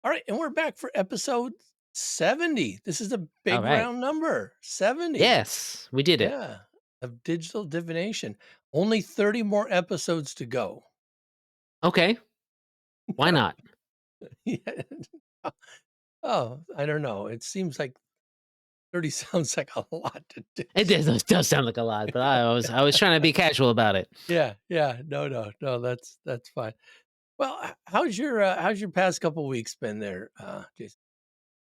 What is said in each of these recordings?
All right, and we're back for episode 70. This is a All big right. round number, 70. Yes, we did it. Yeah, of Digital Divination. Only 30 more episodes to go. Okay. Why not? Yeah. Oh, I don't know. It seems like 30 sounds like a lot to do. It does sound like a lot, but I was trying to be casual about it. Yeah, yeah. No, no, no, that's fine. Well, how's your past couple weeks been there, Jason?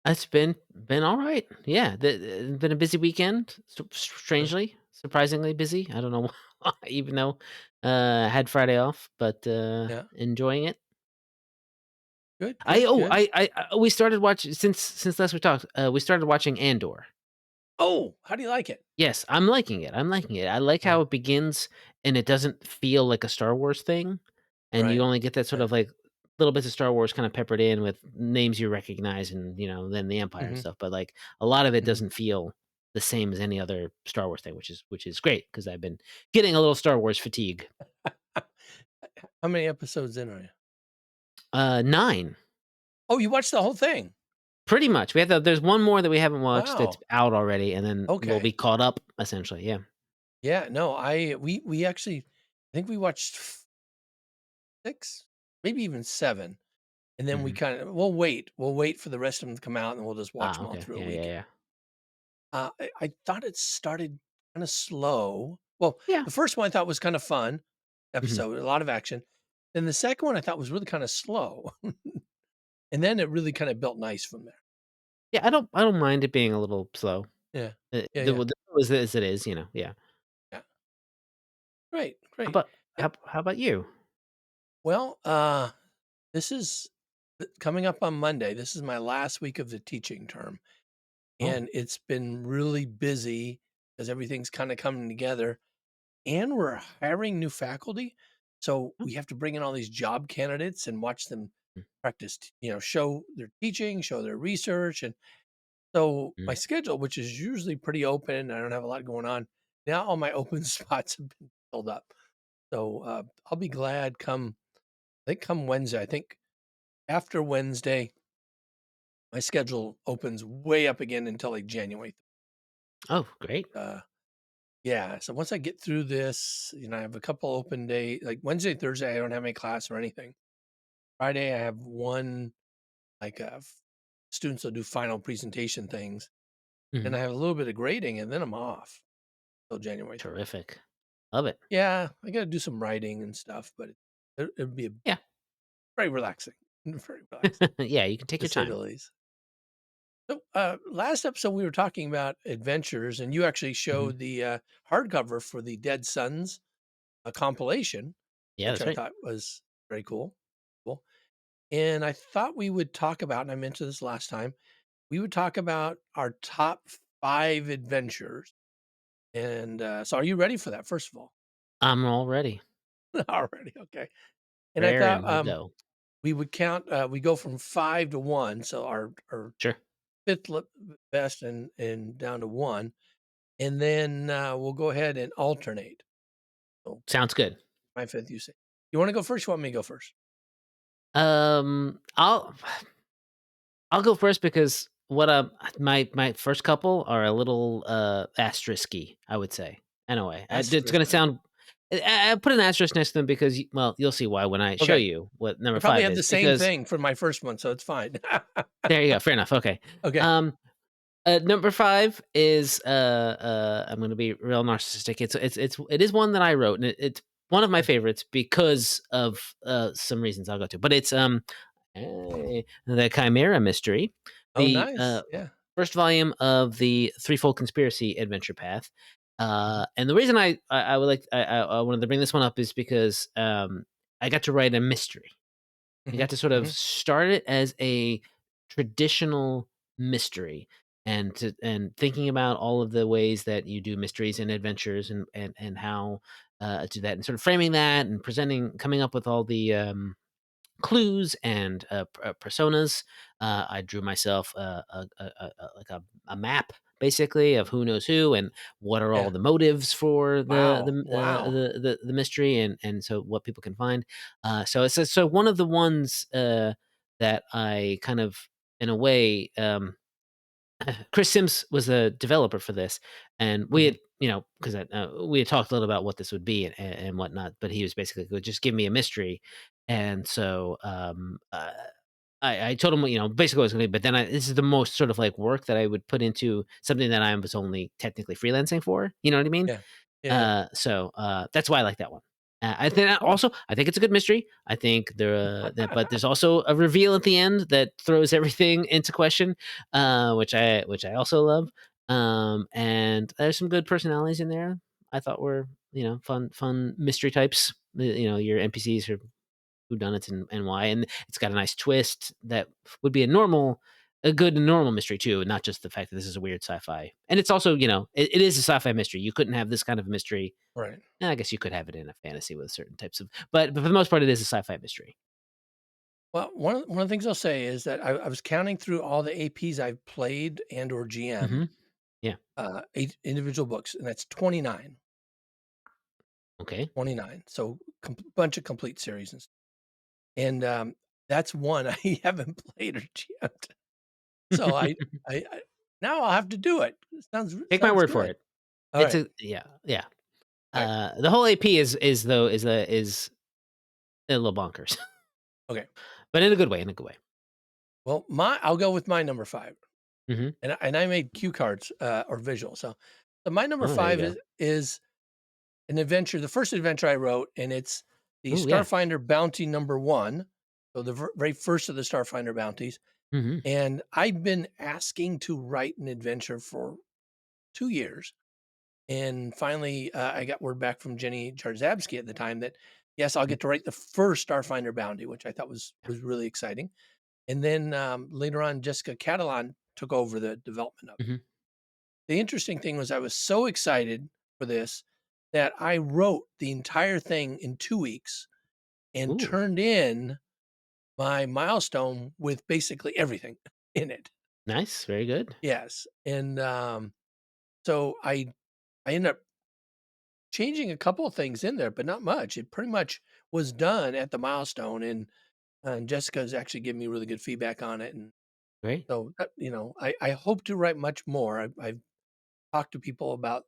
It's been all right. Yeah, been a busy weekend. Good. Strangely, surprisingly busy. I don't know why, even though I had Friday off, but Yeah. enjoying it. Good, I good, oh good. we started watching since last we talked. We started watching Andor. Oh, how do you like it? Yes, I'm liking it. I'm liking it. I like Yeah. how it begins and it doesn't feel like a Star Wars thing, and you Right. only get that sort Right. of like little bits of Star Wars kind of peppered in with names you recognize and then the Empire and Mhm, stuff. But like a lot of it mhm. doesn't feel the same as any other Star Wars thing, which is great because I've been getting a little Star Wars fatigue. How many episodes in are you? 9, Oh, you watched the whole thing? pretty much. There's one more that we haven't watched that's Wow. out already, and then we'll be Okay. caught up essentially. Yeah. Yeah, no, we actually I think we watched 6, maybe even 7, and then we Hmm. kinda we'll wait for the rest of them to come out, and we'll just watch Ah, them all okay. through a Yeah, yeah, weekend. yeah. I thought it started kinda slow. Well, Yeah. the first one I thought was kinda fun Hmm. episode, a lot of action. Then the second one I thought was really kinda slow, and then it really kinda built nice from there. Yeah, I don't mind it being a little slow. Yeah. Yeah, The yeah, the as it is, yeah. yeah. Great, How great. about how about you? Well, this is coming up on Monday. This is my last week of the teaching term, Oh, and it's been really busy because everything's kind of coming together. And we're hiring new faculty, so oh, we have to bring in all these job candidates and watch them mm, practice. Show their teaching, show their research, and so my mm. schedule, which is usually pretty open, I don't have a lot going on. Now all my open spots have been filled up. So I'll be glad come I think come Wednesday. I think after Wednesday, my schedule opens way up again until like January. Oh, great. Uh, yeah. So once I get through this, I have a couple open days. Like Wednesday, Thursday, I don't have any class or anything. Friday, I have one like students will do final presentation things. Then Mhm. I have a little bit of grading, and then I'm off till January 3rd. Terrific. Love it. Yeah, I got to do some writing and stuff, but it'd be Yeah. very relaxing, very relaxing Yeah, you can take to your say the time. least. So, last episode we were talking about adventures, and you actually Mhm. showed the hardcover for the Dead Sons compilation, Yeah, which that's I right. thought was very cool. Cool. And I thought we would talk about, and I mentioned this last time, we would talk about our top 5 adventures. And so, are you ready for that? First of all, I'm all ready. already okay. And I thought Raring to go. we would count. We go from 5 to 1, so our Sure. fifth best and down to 1. And then, we'll go ahead and alternate. So, Sounds good. my 5th, you say. You wanna go first? You want me to go first? Um, I'll I'll go first because my first couple are a little asterisky, I would say. Anyway, it's Asterisk. gonna sound. I put an asterisk next to them because you'll see why when I show Okay. you what I number probably 5 have the is same because thing for my first one, so it's fine. there you go. Fair enough. Okay. Okay. Um, number 5 is I'm gonna be real narcissistic. It is one that I wrote, and it's one of my favorites because of some reasons I'll go to. But it's the Chimera Mystery, Oh, the nice. Yeah. first volume of the Threefold Conspiracy adventure path. And the reason I would like I wanted to bring this one up is because I got to write a mystery. I Mhm, got to sort of mhm. start it as a traditional mystery and thinking about all of the ways that you do mysteries and adventures and how to that and sort of framing that and presenting coming up with all the clues and personas. I drew myself like a map basically of who knows who and what are all Yeah. the motives for Wow. Wow. the mystery and so what people can find. So one of the ones. that I kind of, in a way, Chris Sims was a developer for this, and we Mhm. had, because we had talked a little about what this would be and whatnot. But he was basically like, just give me a mystery, and so I told him, basically what it was going to be. But then this is the most sort of like work that I would put into something that I was only technically freelancing for. You know what I mean? Yeah. Yeah. That's why I like that one. Oh, I think it's a good mystery. I think but there's also a reveal at the end that throws everything into question, which I also love. And there's some good personalities in there. I thought were fun mystery types. Your NPCs are whodunits and why, and it's got a nice twist that would be a good normal mystery too, and not just the fact that this is a weird sci-fi. And it's also, it is a sci-fi mystery. You couldn't have this kind of mystery. right. I guess you could have it in a fantasy with certain types of, but for the most part, it is a sci-fi mystery. Well, one of the things I'll say is that I was counting through all the APs I've played and or GM'd, Hmm. Yeah. 8 individual books, and that's 29, Okay. 29. So, bunch of complete series and, that's one I haven't played or GM'd. So I now I'll have to do it. Take my Sounds word for good. it. It's Alright, a yeah, yeah. alright, The whole AP is though is a little bonkers, okay. but in a good way. In a good way. Well, I'll go with my number 5, Hmm. and I made cue cards, or visual, so my number Oh, there you 5 go. is an adventure, the first adventure I wrote, and it's the Oh yeah. Starfinder Bounty number 1, so the very first of the Starfinder bounties, Hmm. and I've been asking to write an adventure for 2 years, and finally, I got word back from Jenny Jarzabski at the time that, yes, I'll get to write the first Starfinder bounty, which I thought was really exciting, and then, later on, Jessica Catalan took over the development of it. Hmm. The interesting thing was I was so excited for this that I wrote the entire thing in 2 weeks and Ooh, turned in my milestone with basically everything in it. nice. Very good. Yes, and, so I ended up changing a couple of things in there, but not much. It pretty much was done at the milestone, and Jessica's actually given me really good feedback on it, and Great. so, I hope to write much more. I've talked to people about,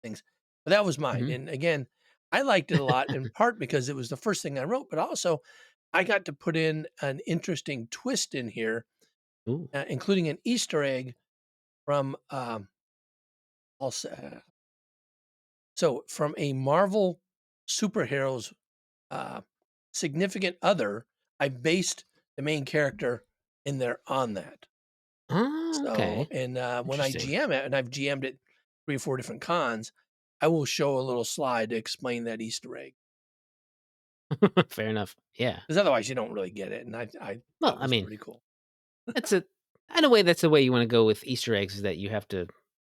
things, but that was mine, Hmm. and again, I liked it a lot in part because it was the first thing I wrote, but also I got to put in an interesting twist in here, Ooh. including an Easter egg from, from a Marvel superhero's, uh, significant other. I based the main character in there on that. Oh, So, okay. and, when I Interesting. GM it, and I've GM'd it 3 or 4 different cons, I will show a little slide to explain that Easter egg, Fair enough. Yeah. because otherwise you don't really get it, and I Well, thought I was mean, pretty cool. that's a in a way, that's the way you wanna go with Easter eggs, is that you have to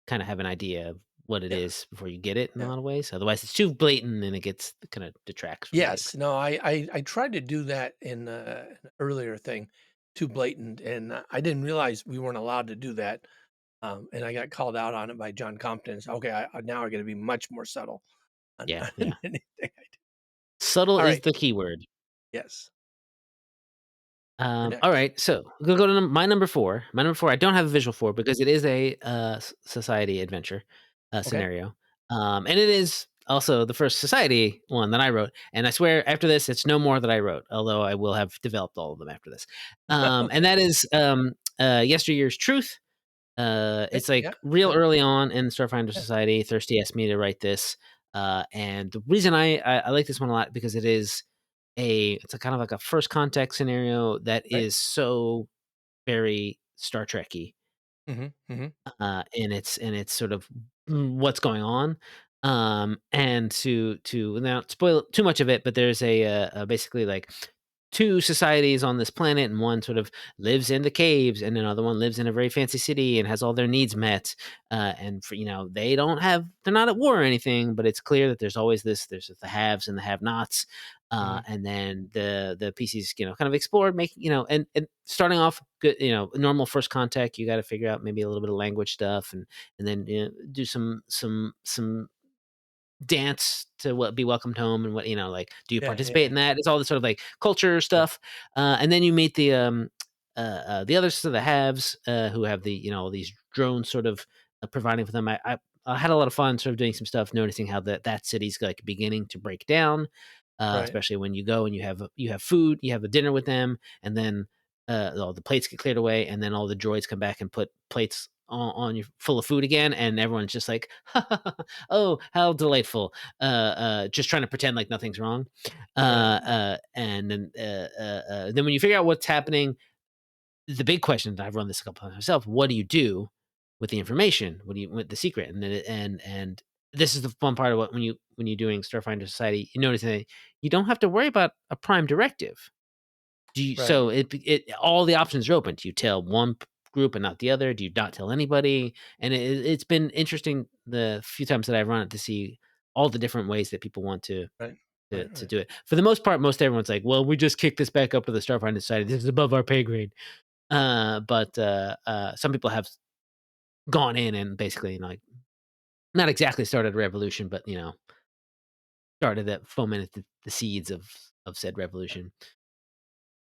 kinda have an idea of what it Yeah, is before you get it in a yeah. lot of ways. Otherwise, it's too blatant and it kinda detracts from the Yes, no, I tried to do that in, an earlier thing, too blatant, and, I didn't realize we weren't allowed to do that, and I got called out on it by John Compton. So, okay, now I gotta be much more subtle on yeah, on yeah. anything I do. Subtle is Alright, the key word. yes, you're All next. right, so we'll go to my number 4. My number 4, I don't have a visual for because it is a, society adventure, Okay. scenario, and it is also the first society one that I wrote, and I swear after this, it's no more that I wrote, although I will have developed all of them after this, and Okay, that is, Yesteryear's Truth. okay, It's, like, yeah, real yeah, early on in Starfinder yeah, Society. Thirsty asked me to write this, and the reason I like this one a lot because it's a kind of like a first contact scenario that right. is so very Star Trek-y, Mhm, mhm, and it's sort of what's going on. And to not spoil too much of it, but there's basically like two societies on this planet, and one sort of lives in the caves, and another one lives in a very fancy city and has all their needs met. And for they're not at war or anything, but it's clear that there's the haves and the have-nots. mhm, And then the PCs, kind of explored, making and starting off good, normal first contact. You got to figure out maybe a little bit of language stuff, and then do some dance to be welcomed home, and what like, do you Yeah, yeah, participate yeah. in that? It's all this sort of like culture Right, stuff, and then you meet the others, so the haves, who have all these drones sort of providing for them. I had a lot of fun sort of doing some stuff, noticing how that city's like beginning to break down, right, especially when you go and you have food, you have a dinner with them, and then all the plates get cleared away, and then all the droids come back and put plates on you full of food again, and everyone's just like, "Oh, how delightful!" Just trying to pretend like nothing's wrong. right, And then when you figure out what's happening, the big question, that I've run this a couple times myself: what do you do with the information? What do you with the secret? And this is the fun part of what when you're doing Starfinder Society, you notice that you don't have to worry about a prime directive. right. So it all the options are open. Do you tell one group and not the other? Do you not tell anybody? And it's been interesting the few times that I've run it to see all the different ways that people want to Right, to, right, to right. do it. For the most part, most everyone's like, "Well, we just kick this back up to the Starfinder Society. This is above our pay grade." But some people have gone in and basically like not exactly started a revolution, but started that fomented the seeds of said revolution.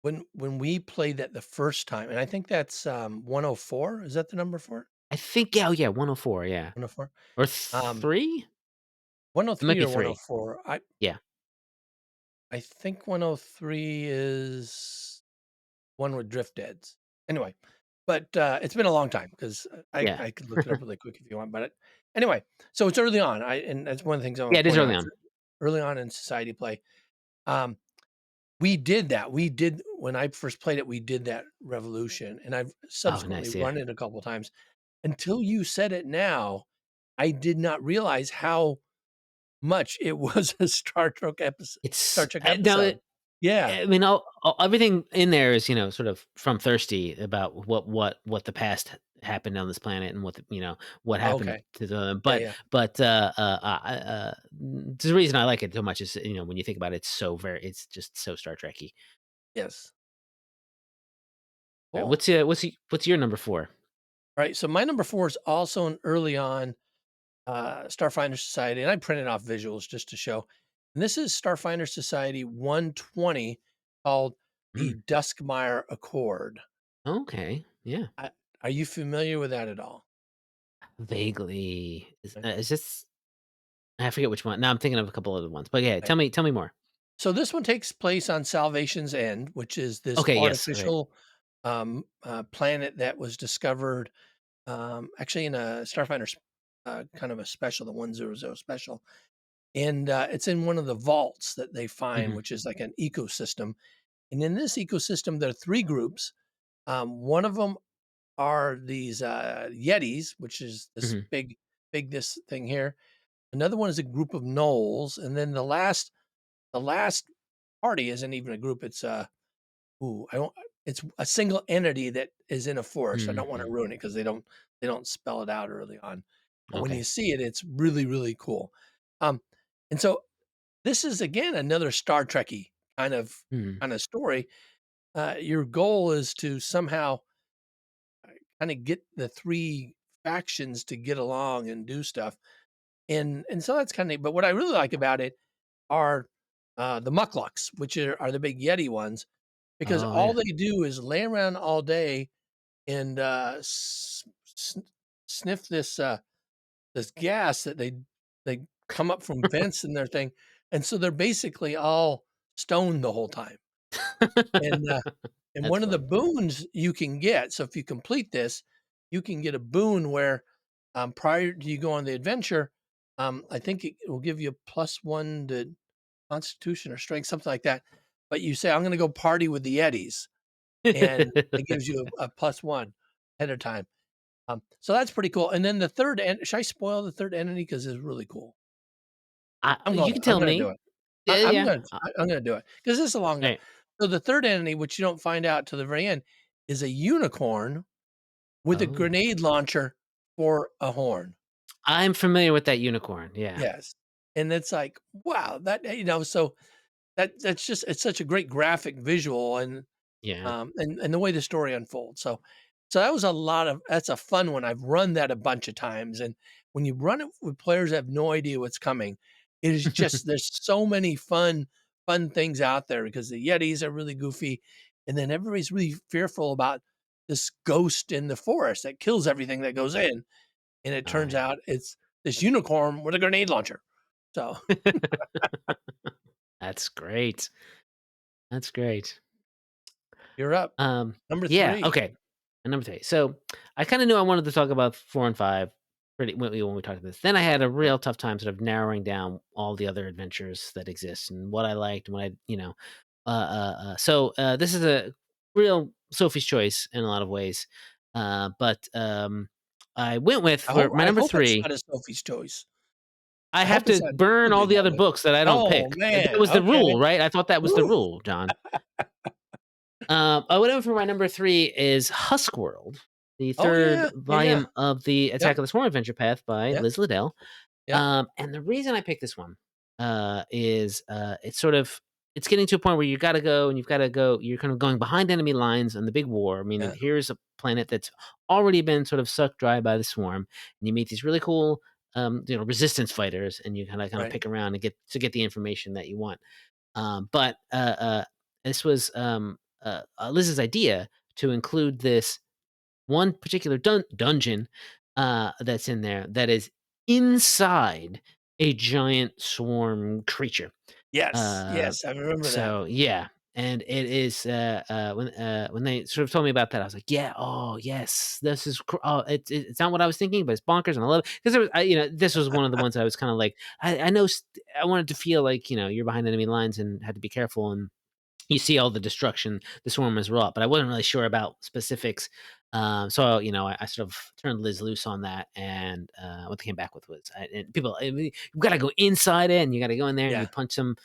When we played that the first time, and I think that's, 104, is that the number for it? I think, yeah, oh yeah, 104, yeah, 104? or Um, 3. It might 103 be or 3. 104? Yeah. I think 103 is one with drift deads. Anyway, but, it's been a long time 'cause Yeah. I could look it up really quick if you want, but anyway, so it's early on, and that's one of the things I wanna Yeah, it is point early out. It's on. early on in society play. Um, we did that. We did when I first played it, we did that revolution, and I've Oh, subsequently nice, yeah. run it a couple times. Until you said it now, I did not realize how much it was a Star It's Trek now episode. Yeah. I mean, everything in there is, sort of from Thirsty about what the past happened on this planet, and what happened Okay. to the Yeah, but yeah. the reason I like it so much is, when you think about it, it's just so Star Trekky. Yes. Right, Cool. what's your number 4? Alright, so my number 4 is also an early on, Starfinder Society, and I printed off visuals just to show. And this is Starfinder Society 120 called the Mm, Duskmire Accord. okay, yeah. I Are you familiar with that at all? Vaguely. Okay. Is this I forget which one. Now I'm thinking of a couple other ones, but yeah, Right. tell me more. So this one takes place on Salvation's End, which is this Okay, yes, okay. artificial, planet that was discovered, actually in a kind of a special, the 100 special. And, it's in one of the vaults that they find, Mhm, which is like an ecosystem. And in this ecosystem, there are 3 groups. One of them are these, Yetis, which is this mhm, big this thing here. Another one is a group of gnolls, and then the last party isn't even a group, it's a I don't it's a single entity that is in a forest. I don't wanna mhm. ruin it because they don't spell it out early on. But when you Okay. see it, it's really, really cool. Um, and so this is again another Star Trekky kind of Mhm. story. Your goal is to somehow kinda get the 3 factions to get along and do stuff. And so that's kinda neat, but what I really like about it are, the Mucklucks, which are the big Yeti ones, because Oh, all yeah. they do is lay around all day and, sniff this gas that they come up from vents in their thing, and so they're basically all stoned the whole time. And, That's one of the fun. boons you can get, so if you complete this, you can get a boon where, prior to you go on the adventure, I think it will give you a +1 to constitution or strength, something like that. But you say, "I'm gonna go party with the Yetis," and it gives you a +1 ahead of time. So that's pretty cool. And then the third should I spoil the third entity? Because it's really cool. You can I'm tell gonna do me. it. Yeah, yeah. I'm gonna do it because this is a long enough. Right. So the third entity, which you don't find out till the very end, is a unicorn with a Oh. grenade launcher for a horn. I'm familiar with that unicorn, yeah. Yes. And it's like, wow, so that's just it's such a great graphic visual Yeah. and the way the story unfolds. So that was that's a fun one. I've run that a bunch of times, and when you run it with players that have no idea what's coming, It is just there's so many fun things out there because the Yetis are really goofy, and then everybody's really fearful about this ghost in the forest that kills everything that goes in, and it Oh, turns yeah. out it's this unicorn with a grenade launcher. So, That's great. That's great. you're up. Number Yeah, 3. okay. And number 3. So, I kinda knew I wanted to talk about 4 and 5 pretty when we talked about this. Then I had a Right. real tough time sort of narrowing down all the other adventures that exist and what I liked and what this is a real Sophie's choice in a lot of ways. I went with for my I number hope it's 3. not a Sophie's Choice. I I have hope it's to not burn all totally the that other way. books that I don't Oh, pick. That man. was the Okay. rule, right? I thought that was the Woo. rule, John. I went over for my number 3 is Huskworld, the Oh, 3rd yeah. Yeah, yeah. volume of the Yep. Attack of the Swarm Adventure Path by Yep. Liz Liddell. Yep. And the reason I picked this one, it's sort of it's getting to a point where you gotta go and you've gotta go you're kind of going behind enemy lines on the big war. I mean, Yeah. here's a planet that's already been sort of sucked dry by the swarm, and you meet these really cool, resistance fighters, and you kinda Right. pick around and get the information that you want. But this was Liz's idea to include this one particular dungeon that's in there that is inside a giant swarm creature. Yes. Uh, Yes. I remember that. so yeah, and it is when they sort of told me about that, I was like, yeah, oh yes, this is it's not what I was thinking, but it's bonkers, and I love it because this was one of the ones I was kind of like, I know I wanted to feel like you're behind enemy lines and had to be careful and you see all the destruction the swarm has wrought, but I wasn't really sure about specifics. I sort of turned Liz loose on that, and what they came back with was you got to go inside it, and you got to go in there and you Yeah. punch some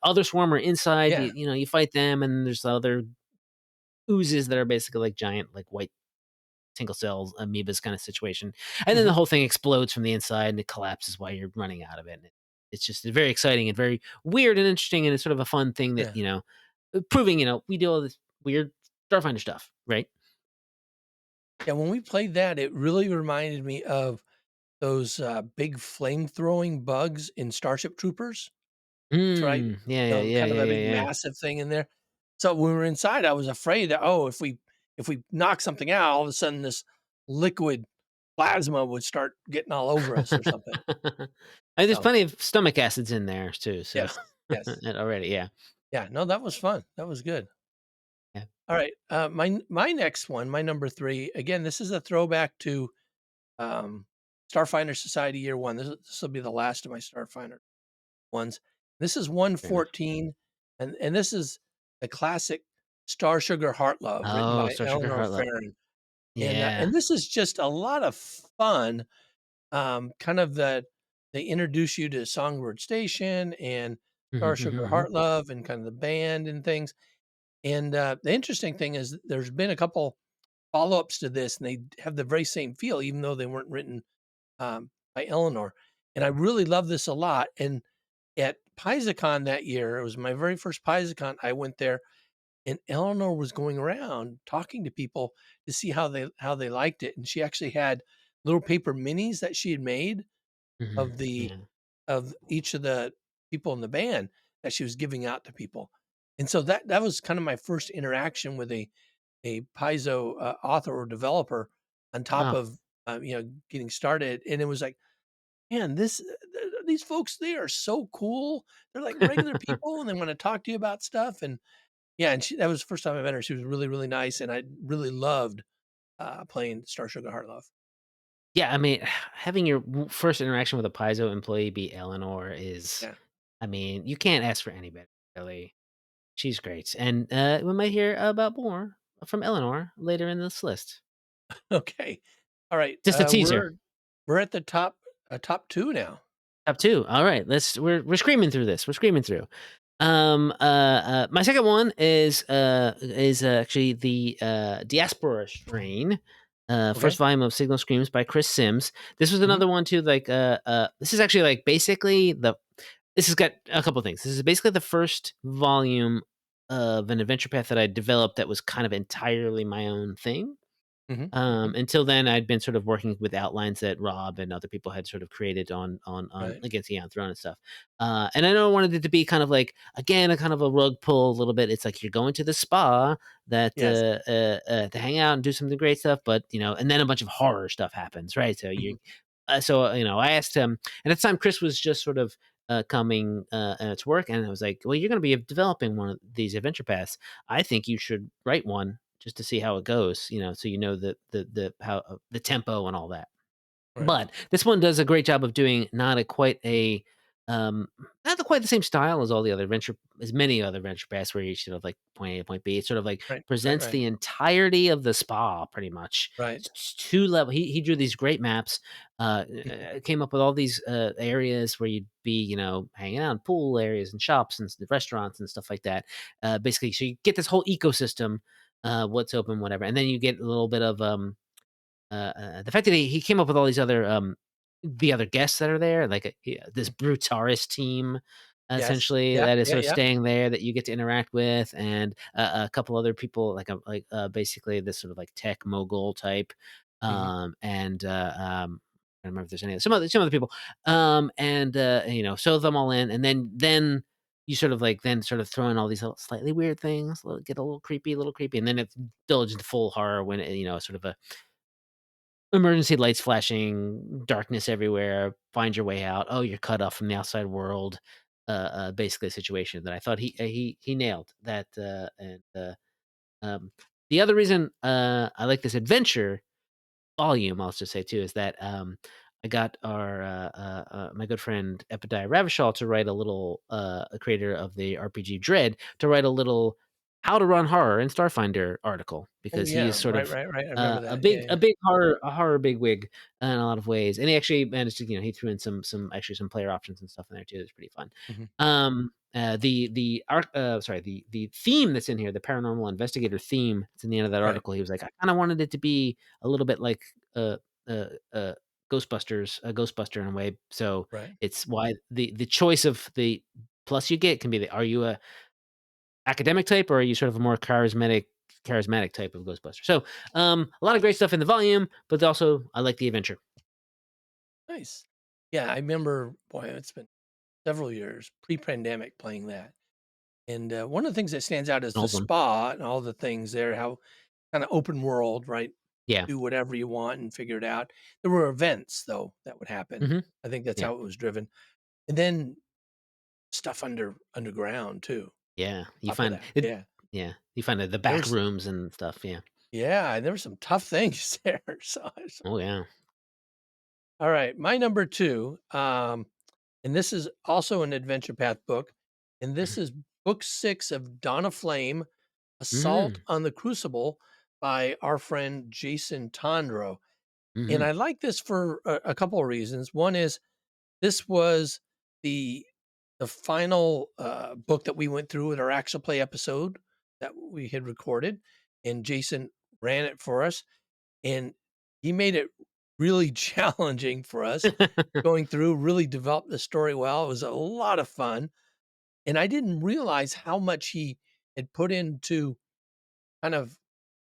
other swarmer inside. Yeah. You fight them, and there's other oozes that are basically like giant, like white single cells amoebas kind of situation, and then the Mhm. whole thing explodes from the inside and it collapses while you're running out of it. And it's just very exciting and very weird and interesting, and it's sort of a fun thing that Yeah. proving we do all this weird Starfinder stuff, right? Yeah, when we played that, it really reminded me of those, big flame-throwing bugs in Starship Troopers. That's right. Yeah, yeah, So, yeah, kind of yeah, a yeah, big yeah. massive thing in there. So, when we were inside, I was afraid that, oh, if we knock something out, all of a sudden this liquid plasma would start getting all over us or something. There's So, plenty of stomach acids in there too, so yes. Yes. already, yeah, Yeah, no, that was fun. That was good. yeah, All right, my next one, my number 3, again, this is a throwback to, um, Starfinder Society Year 1. This will be the last of my Starfinder ones. This is fair enough. 114, and this is the classic Star Sugar Heart Love written Oh, by Star Sugar Eleanor Heartlow. Ferron, Yeah. and this is just a lot of fun, kind of they introduce you to Songbird Station and Mhm, Star mhm, Sugar mhm. Heart Love and kind of the band and things, and, the interesting thing is there's been a couple follow-ups to this, and they have the very same feel even though they weren't written, by Eleanor, and I really love this a lot, and at PaizoCon that year, it was my very first PaizoCon, I went there, and Eleanor was going around talking to people to see how they liked it, and she actually had little paper minis that she had made Mhm, of the yeah. of each of the people in the band that she was giving out to people, and so that was kind of my first interaction with a Paizo, author or developer on top Oh. of, getting started, and it was like, "Man, these folks, they are so cool. They're like regular people, and they wanna talk to you about stuff," and yeah, and that was the first time I met her. She was really, really nice, and I really loved, playing Star Sugar Heart Love. Yeah, I mean, having your first interaction with a Paizo employee be Eleanor is Yeah. I mean, you can't ask for any better, really. She's great, and, we might hear about more from Eleanor later in this list. Okay. Alright, Just a teaser. we're at the top 2 now. Top 2. Alright, we're screaming through this. We're screaming through. My second one is actually the, Diaspora Strain, first Okay. volume of Signal Screams by Chris Sims. This was Mhm. another one too, like, this is actually, like, basically this has got a couple things. This is basically the first volume of an adventure path that I developed that was kind of entirely my own thing. Mhm. Mhm. Until then, I'd been sort of working with outlines that Rob and other people had sort of created on Right. Against the Throne and stuff. And I know I wanted it to be kind of like, again, a kind of a rug pull a little bit. It's like you're going to the spa that Yes. to hang out and do some great stuff, but and then a bunch of horror stuff happens, right? So Mhm. I asked him, and at the time Chris was just sort of coming to work, and I was like, "Well, you're going to be developing one of these adventure paths. I think you should write one just to see how it goes, so the how the tempo and all that." Right. But this one does a great job of doing um not quite the same style as all the other as many other venture paths where you sort of like point A to point B. It sort of like Right. Right. presents Right. the entirety of the spa pretty much. Right. It's two level. He drew these great maps, Mhm. came up with all these areas where you'd be, hanging out, pool areas and shops and restaurants and stuff like that. Basically, so you get this whole ecosystem, what's open, whatever, and then you get a little bit of the fact that he came up with all these other the other guests that are there, like this Mhm. Brutaris team, Yes. essentially Yeah. that is Yeah. sort of Yeah. staying there that you get to interact with, and a couple other people basically this sort of like tech mogul type, Mhm. and I don't remember if there's any some other people, and sew them all in, and then you sort of like then sort of throw in all these little slightly weird things, get a little creepy, and then it's indulged into full horror when sort of a emergency lights flashing, darkness everywhere, find your way out. Oh, you're cut off from the outside world. Basically a situation that I thought he nailed that. Um, the other reason I like this adventure volume, I'll just say too, is that I got our my good friend Epadiah Ravishal to write a creator of the RPG Dread, to write a little how to run horror in Starfinder article, Oh, because he is yeah. sort Right. of Right. Right. I remember a that. Yeah. big Yeah. horror bigwig in a lot of ways, and he actually managed to he threw in some player options and stuff in there too. It's pretty fun. Mhm. The theme that's in here, the paranormal investigator theme that's in the end of that Right. article, he was like, I kind of wanted it to be a little bit like uh uh uh Ghostbusters, a Ghostbuster in a way. So Right. it's why the choice of the plus you get can be are you a academic type, or are you sort of a more charismatic type of Ghostbuster? So a lot of great stuff in the volume, but also I like the adventure. Nice. Yeah. I remember, boy, it's been several years pre-pandemic playing that. And one of the things that stands out is An the old one. spa and all the things there, how kind of open world, right? Yeah. Do whatever you want and figure it out. There were events though that would happen. Hmm. I think that's Yeah. how it was driven. And then stuff underground too. Yeah. You Top of find that. it. Yeah. Yeah. You find the back There's rooms and stuff. Yeah. yeah, and there were some tough things there. Oh yeah. All right, my number 2, and this is also an adventure path book, and this is book 6 of Dawn of Flame: Assault Mm-hmm. on the Crucible by our friend Jason Tondro. And Mm-hmm. I like this for a couple of reasons. One is this was the final book that we went through with our actual play episode that we had recorded, and Jason ran it for us, and he made it really challenging for us going through, really developed the story well. It was a lot of fun, and I didn't realize how much he had put into kind of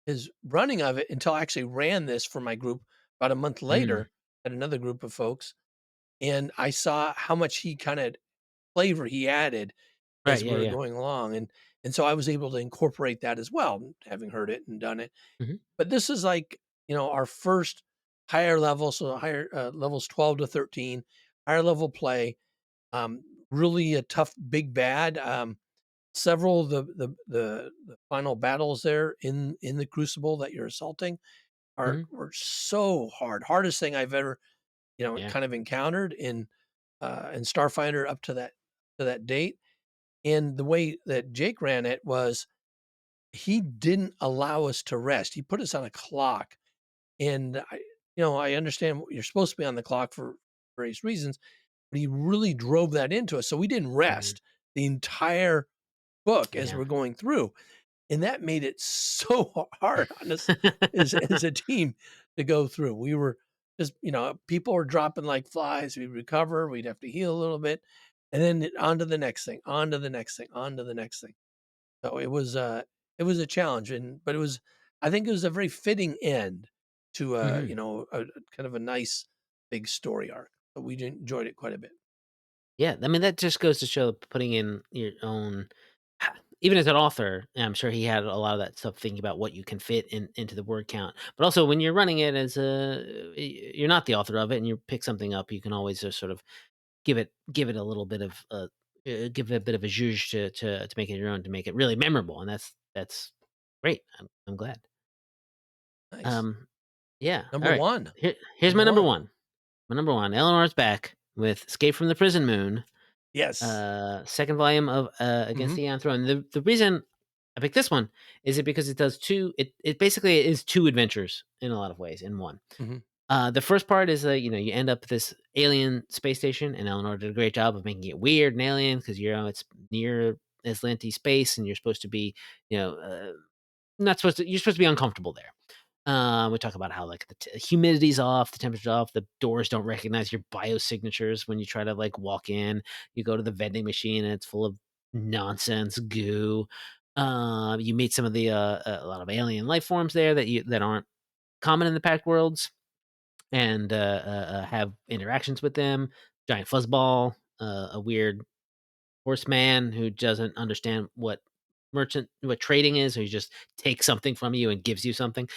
his running of it until I actually ran this for my group about a month Mm. later at another group of folks, and I saw how much he kinda flavor he added Right. as we Yeah. were Yeah. going along, and so I was able to incorporate that as well, having heard it and done it. Hmm. But this is like, our first higher level, so higher, levels 12 to 13, higher level play, really a tough big bad, several of the final battles there in the crucible that you're assaulting Hmm. were so hard. Hardest thing I've ever, Yeah. kind of encountered in Starfinder up to that date. And the way that Jake ran it was he didn't allow us to rest. He put us on a clock. And I understand you're supposed to be on the clock for various reasons, but he really drove that into us. So we didn't Hmm. rest the entire book as Yeah. we're going through. And that made it so hard on us as a team to go through. We were just, people were dropping like flies. We'd recover, we'd have to heal a little bit, and then on to the next thing, on to the next thing, on to the next thing. So it was a challenge, but it was I think it was a very fitting end to Mhm. a kind of a nice big story arc. But we enjoyed it quite a bit. Yeah, I mean, that just goes to show putting in your own even as an author, I'm sure he had a lot of that stuff thinking about what you can fit into the word count. But also when you're running it as you're not the author of it and you pick something up, you can always just sort of give it a little bit of give it a bit of a zhuzh to make it your own, to make it really memorable, and that's great. I'm glad. Nice. Um, yeah. All Number right. one. Here's Number my number one. one. My number one. Eleanor's back with Escape from the Prison Moon, Yes. second volume of Against Hmm. the Iron Throne. The reason I picked this one is it because it does two. It basically is two adventures in a lot of ways in one. Hmm. The first part is you end up at this alien space station, and Eleanor did a great job of making it weird and alien because it's near Aslanti space, and you're supposed to be you know not supposed to you're supposed to be uncomfortable there. We talk about how like the humidity's off, the temperature's off, the doors don't recognize your biosignatures when you try to like walk in. You go to the vending machine and it's full of nonsense, goo. You meet some of the a lot of alien life forms there that aren't common in the packed worlds, and have interactions with them. Giant fuzzball, a weird horseman who doesn't understand what trading is, so he just takes something from you and gives you something.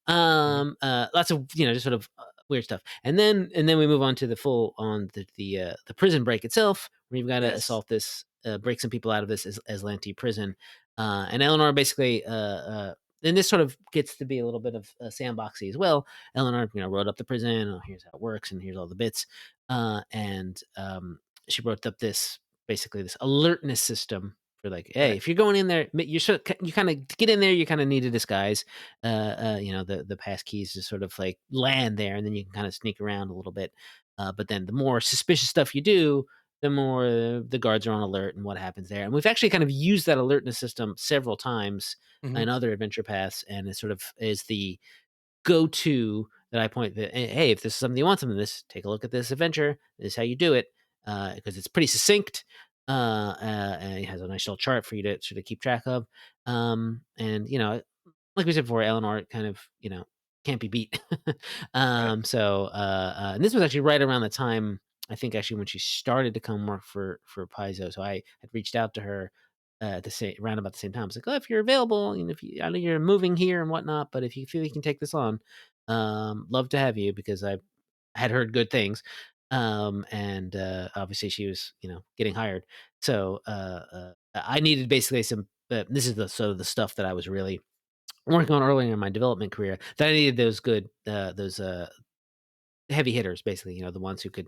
Hmm. Lots of just sort of weird stuff, and then we move on to the prison break itself, where you've got to Yes. assault this, break some people out of this Aslanti prison, and Eleanor basically, and this sort of gets to be a little bit of sandboxy as well. Eleanor, wrote up the prison. Oh, here's how it works, and here's all the bits, and she wrote up this basically this alertness system for like, hey, Right. if you're going in there, you kind of get in there, you kind of need a disguise, the pass keys to sort of like land there, and then you can kind of sneak around a little bit. But then the more suspicious stuff you do, the more the guards are on alert and what happens there. And we've actually kind of used that alertness system several times Hmm. in other adventure paths, and it sort of is the go-to that I point that, hey, if this is something you want, something this, take a look at this adventure. This is how you do it, because it's pretty succinct. And it has a nice little chart for you to sort of keep track of. And like we said before, Eleanor kind of, can't be beat. Right. And this was actually right around the time, I think, actually, when she started to come work for Paizo. So I had reached out to her at the same around about the same time. I was like, "Oh, if you're available, if I know you're moving here and whatnot, but if you feel you can take this on, love to have you," because I had heard good things. And obviously she was, getting hired. So I needed basically some. This is the sort of the stuff that I was really working on earlier in my development career, that I needed those good, those heavy hitters, basically, the ones could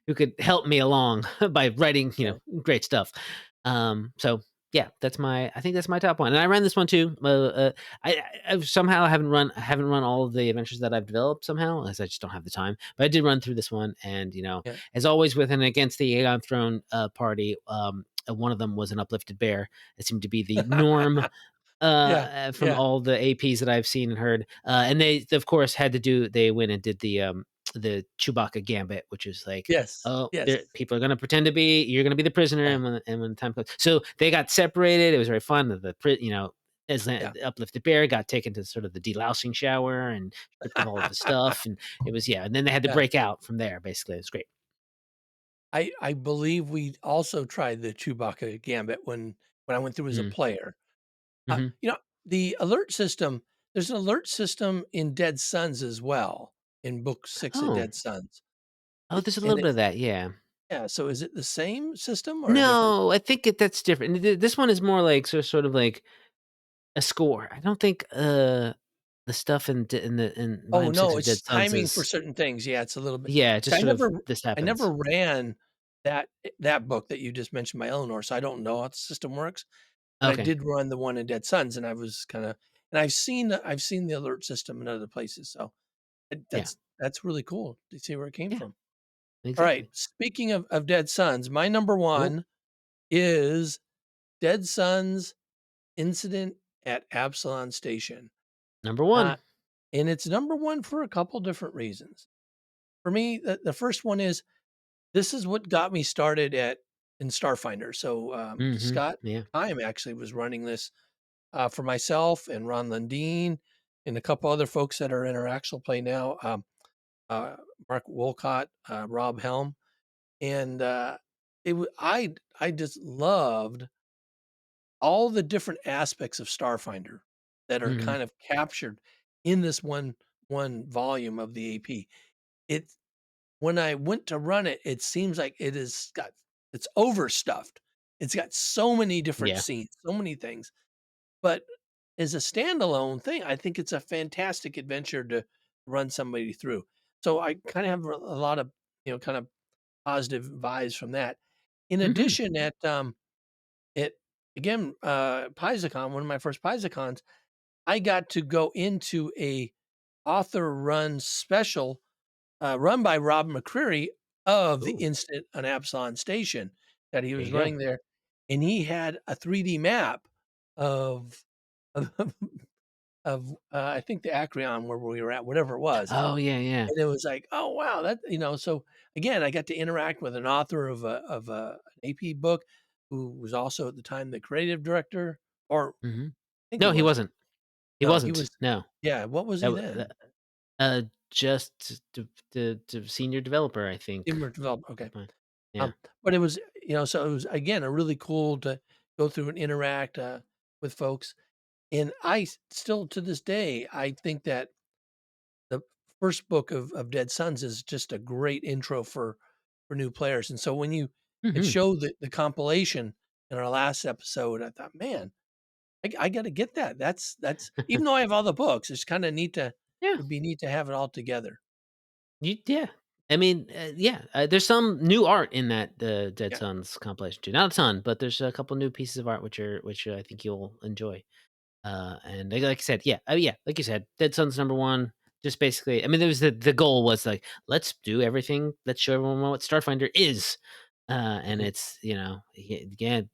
who could help me along by writing, Right. great stuff. So yeah, I think that's my top one, and I ran this one too. I somehow haven't run all of the adventures that I've developed somehow, as I just don't have the time. But I did run through this one, and Yeah. as always with an Against the Aegon Throne party, one of them was an uplifted bear. It seemed to be the norm Yeah. from Yeah. all the APs that I've seen and heard. And they, of course, they went and did the Chewbacca gambit, which is like, Yes. oh, Yes. people are going to pretend to be, you're going to be the prisoner. Yeah. And when the time comes, so they got separated. It was very fun. As Yeah. the uplifted bear got taken to sort of the delousing shower and stripped of all of his stuff. And it was, yeah. And then they had to Yeah. break out from there. Basically, it's great. I believe we also tried the Chewbacca gambit when I went through as a Mm. player. Hmm. The alert system, there's an alert system in Dead Sons as well, in book 6 of Oh, Dead Sons. oh, there's a And little bit of that. Yeah. yeah, so is it the same system or a different? No, I think that's different. This one is more like sort of like a score. I don't think the stuff in Oh, volume 6 no, of it's Dead Sons timing for is, certain things. Yeah, it's a little bit. yeah, See, just sort of this I never happens. ran that book that you just mentioned by Eleanor, so I don't know how the system works, but I Okay. did run the one in Dead Sons, and I was kinda and I've seen the alert system in other places, so Yeah. that's really cool to see where it came Yeah, from. Alright, exactly. speaking of Dead Sons, my number Cool. 1 is Dead Sons Incident at Absalon Station, Number uh, 1. and it's number 1 for a couple different reasons. For me, the first one is this is what got me started in Starfinder. So, Mhm. Scott Yeah. Time actually was running this for myself and Ron Lundeen and a couple other folks that are in our actual play now, uh, Mark Wolcott, Rob Helm, and I just loved all the different aspects of Starfinder that are Mhm. kind of captured in this one volume of the AP. It When I went to run it, it seems like it's overstuffed. It's got so many different Yeah. scenes, so many things. But as a standalone thing, I think it's a fantastic adventure to run somebody through. So I kind of have a lot of, kind of positive vibes from that. In Mhm. addition, at again, PaizoCon, one of my first PaizoCons, I got to go into a author run special run by Rob McCreary of the Ooh, Instant on Absalon Station that he there was you go. running there, and he had a 3D map of of I think the Acreon where we were at, whatever it was, Oh, yeah, yeah. and it was like, "Oh, wow," so again, I got to interact with an author an AP book who was also at the time the creative director, or I Mhm. think he No, he was. wasn't. He No, he wasn't. was. No. Yeah, what was That he wa then? just the senior developer, I think. Senior develop okay. Fine. Yeah. Um, but it was, so it was again, a really cool to go through and interact, with folks, and still to this day, I think that the first book of Dead Sons is just a great intro for new players, and so when you had Mhm. showed the compilation in our last episode, I thought, "Man, I gotta get that." That's even though I have all the books, it's kinda neat to Yeah. it'd be neat to have it all together. Yeah. I mean, yeah, there's some new art in that, Dead Yeah. Sons compilation too. Not a ton, but there's a couple new pieces of art which I think you'll enjoy. And like I said, yeah, yeah, like you said, Dead Son's number one. Just basically, I mean, there was the goal was like, let's do everything. Let's show everyone what Starfinder is. And Mhm. it's you get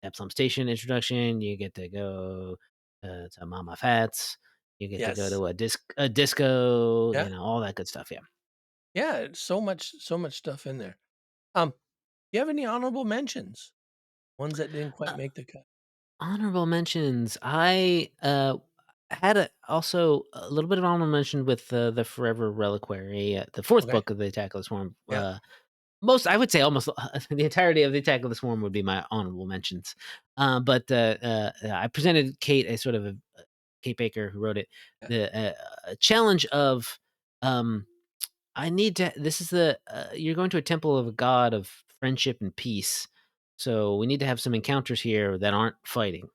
Epsilon Station introduction. You get to go to Mama Fats. You get to go Yes. to a disco. Yeah. All that good stuff. Yeah. Yeah, it's so much stuff in there. Do you have any honorable mentions? Ones that didn't quite Uh, make the cut? Honorable mentions. I had also a little bit of honorable mention with the Forever Reliquary, the fourth Okay. book of the Attack of the Swarm. Yeah. Most, I would say, almost the entirety of the Attack of the Swarm would be my honorable mentions. But I presented Kate a sort of Kate Baker, who wrote it, Yeah. the challenge of um, I need to. This is the you're going to a temple of a god of friendship and peace, so we need to have some encounters here that aren't fighting.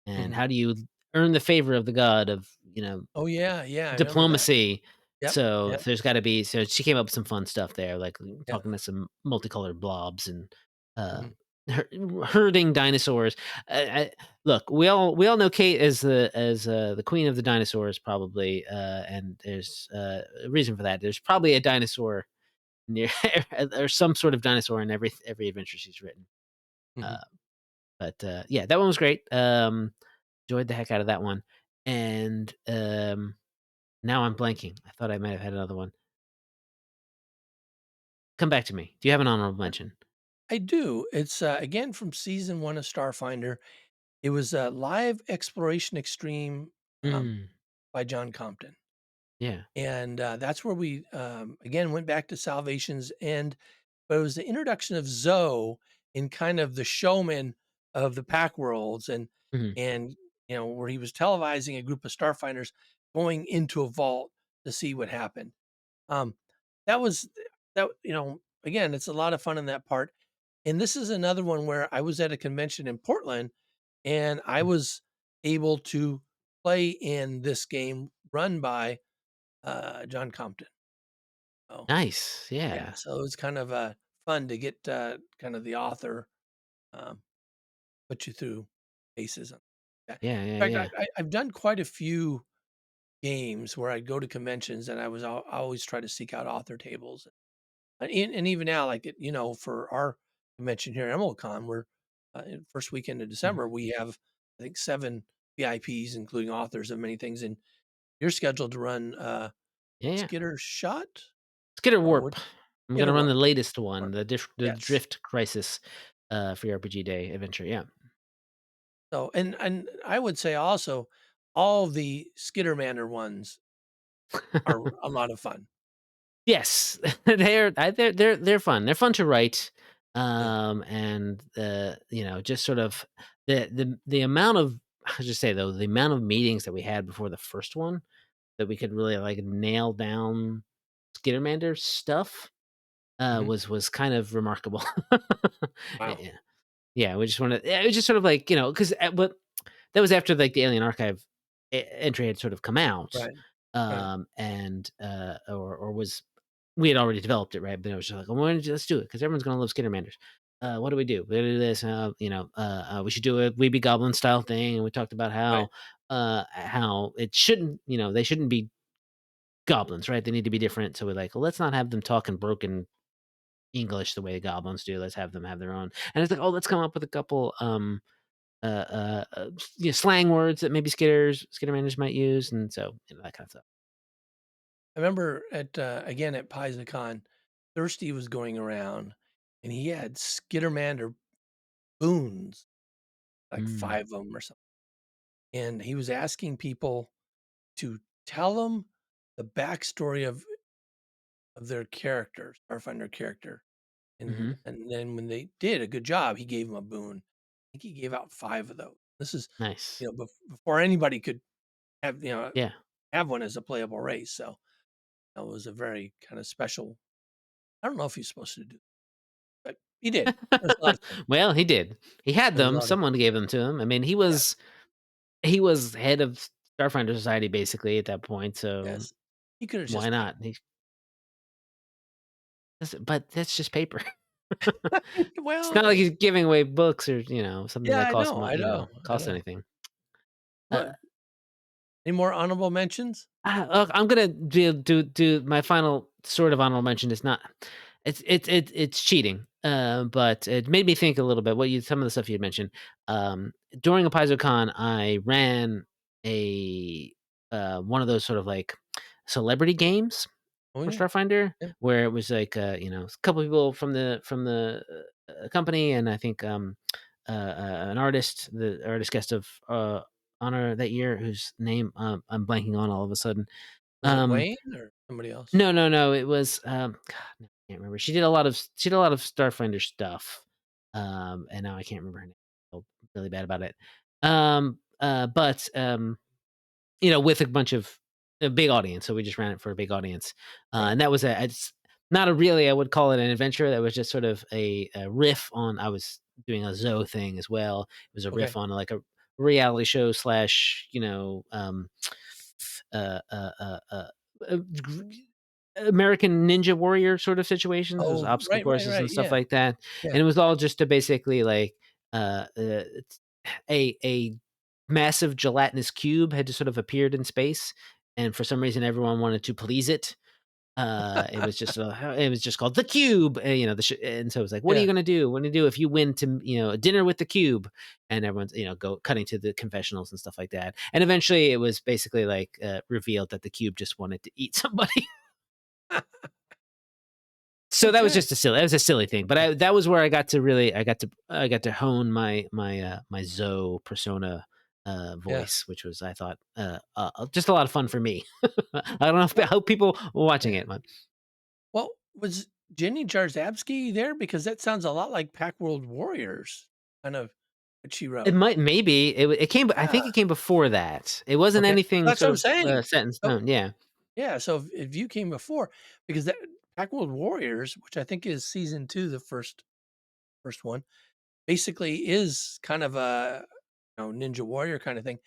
And Mhm. how do you earn the favor of the god of Oh, yeah, yeah, I remember that. diplomacy? Yep, So yep, there's gotta be, so she came up with some fun stuff there, like yeah. talking to some multicolored blobs and, uh, Mhm, her herding dinosaurs. Look, we all know Kate as the queen of the dinosaurs probably, and there's, a reason for that. There's probably a dinosaur near or some sort of dinosaur in every adventure she's written. mhm. Uh, but yeah, that one was great. Enjoyed the heck out of that one. And, now I'm blanking. I thought I might have had another one. Come back to me. Do you have an honorable mention? I do. It's, again, from season 1 of Starfinder. It was, Live Exploration Extreme, Mm, by John Compton. yeah. And, that's where we, again, went back to Salvation's End, but it was the introduction of Zoe in kind of the showman of the Pack Worlds Mhm. and, where he was televising a group of Starfinders going into a vault to see what happened. Um, that was again, it's a lot of fun in that part. And this is another one where I was at a convention in Portland and I Mm. was able to play in this game run by John Compton. Oh, Nice. yeah. Yeah. So it was kind of fun to get kind of the author um, put you through paces. Yeah. Yeah, yeah, In fact, yeah. I've done quite a few games where I'd go to conventions and I always try to seek out author tables. And even now, like, for our convention here at EmilCon, we're first weekend of Mhm. December, we have, I think, 7 VIPs, including authors of many things. And you're scheduled to run Yeah, yeah. Skitter Shot Let's get a or what? warp. I'm Get gonna a run warp. the latest one, Warp. the Yes. Drift Crisis, free RPG day adventure, yeah. So, and I would say also all the Skittermander ones are a lot of fun. Yes, they're fun. They're fun to write, Yeah. and, just sort of the amount of I should say, though, the amount of meetings that we had before the first one that we could really, like, nail down Skittermander stuff, Mhm. was kind of remarkable. Wow. Yeah. Yeah, we just wanna yeah, it was just sort of like, 'cause, but that was after, like, the Alien Archive entry had sort of come out, Right. Right. or was we had already developed it, right? But it was just like, "Well, why don't you let's do it because everyone's gonna love Skittermanders. What do we do? We do this, we should do a Weeby Goblin style thing." And we talked about Right. how it shouldn't, they shouldn't be goblins, right? They need to be different. So we're like, well, let's not have them talk in broken English the way the goblins do. Let's have them have their own. And it's like, oh, let's come up with a couple slang words that maybe Skittermanders might use, and so that kind of stuff. I remember again at PaizoCon, Thirsty was going around and he had Skittermander boons, like Mm, 5 of them or something. And he was asking people to tell him the backstory of their character, Starfinder character. hmm And then when they did a good job, he gave them a boon. I think he gave out 5 of those. This is, Nice. before anybody could Yeah. have one as a playable race. So that was a very kind of special. I don't know if he's supposed to do, but he did. It was a lot of fun. Well, he did. He had It was a them. lot of Someone gave them to him. I mean, yeah, he was head of Starfinder Society basically at that point. So yes. He could have why just paid. not? But that's just paper. It's not Well, like he's giving away books or something yeah, that I costs know, money. I know, I Costs know. anything. Uh, What any more honorable mentions? I'm gonna do my final sort of honorable mention. Is not. It's cheating. But it made me think a little bit. Some of the stuff you had mentioned. During a PaizoCon, I ran a one of those sort of like celebrity games Oh, for yeah, Starfinder, yeah, where it was like a couple people from the company, and I think an artist, the artist guest of honor that year, whose name I'm blanking on all of a sudden. was it Um, Wayne or somebody else? no, no, no, it was, God, no, I can't remember. She did a lot of Starfinder stuff, and now I can't remember her name. I feel really bad about it. But, with a bunch of a big audience, so we just ran it for a big audience, Right, and that was it's not a really I would call it an adventure. That was just sort of a riff on. I was doing a Zoe thing as well. It was a okay. riff on like a reality show slash, uh, uh, uh, uh, g American Ninja Warrior sort of situations. There's Oh, obstacle right, right, courses right, and stuff yeah, like that, yeah, and it was all just to basically like, it's a massive gelatinous cube had just sort of appeared in space, and for some reason, everyone wanted to please it. It was just called the cube, and so it was like, "What are you yeah. gonna do? What are you do if you win a dinner with the cube?" And everyone's, go cutting to the confessionals and stuff like that. And eventually, it was basically like revealed that the cube just wanted to eat somebody. So that was Okay, just that was a silly thing, but that was where I got to hone my Zoe persona yeah. voice, which was I thought just a lot of fun for me. I don't know if Well, I hope people were watching yeah. it, but Well, was Jenny Jarzabski there? Because that sounds a lot like Pack World Warriors, kind of what she it wrote. might maybe it came. I think Yeah, it came before that. It wasn't okay. anything That's what sort I'm of saying. set in So stone. Yeah. yeah, so if you came before because that Pack World Warriors, which I think is season 2, the first one, basically is kind of a, Ninja Warrior kinda thing,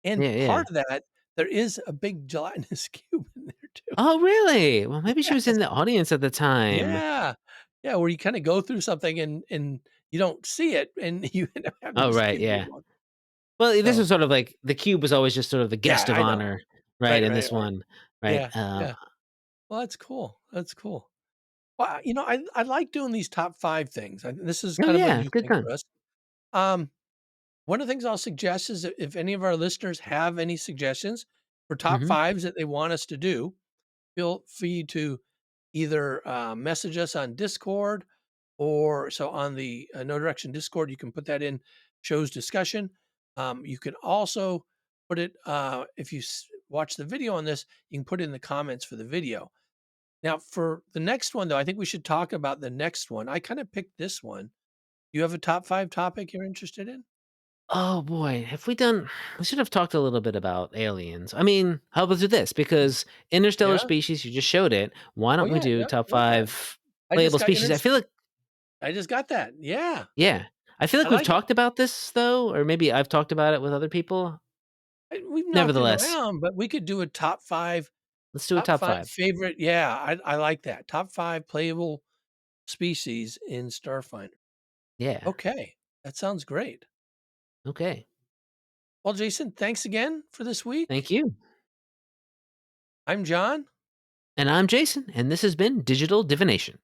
and Yeah. part Yeah. of that, there is a big gelatinous cube in there too. Oh, really? Well, maybe she was Yes. in the audience at the time. Yeah. Yeah, where you kinda go through something and you don't see it, and you end up having Oh, to right. save Yeah. everyone. Well, this So was sort of like the cube was always just sort of the yeah, guest of I know. honor, right, Right, in right, this right. one, right? Yeah, yeah. Well, that's cool, that's cool. Well, I like doing these top 5 things, this is Oh, kind of a yeah, new good thing time. for us. Um, one of the things I'll suggest is that if any of our listeners have any suggestions for top Mhm. 5s that they want us to do, feel free to either, message us on Discord or so on the, No Direction Discord, you can put that in show's discussion. You can also put it, if you watch the video on this, you can put it in the comments for the video. Now, for the next one, though, I think we should talk about the next one. I kind of picked this one. You have a top five topic you're interested in? Oh boy, have we should have talked a little bit about aliens. I mean, how about do this? Because interstellar Yeah. species, you just showed it. Why Oh, don't we yeah. do Yeah. top Go ahead. 5 I just playable got species? I just got that. Yeah. Yeah. I feel I like we've like it. talked about this though, or maybe I've talked about it with other people. We've knocked it Nevertheless, around, but we could do a let's do a top top 5 5. favorite. Yeah. I like that. Top five playable species in Starfinder. Yeah. Okay. That sounds great. Okay. Well, Jason, thanks again for this Thank week. you. I'm John. And I'm Jason, and this has been Digital Divination.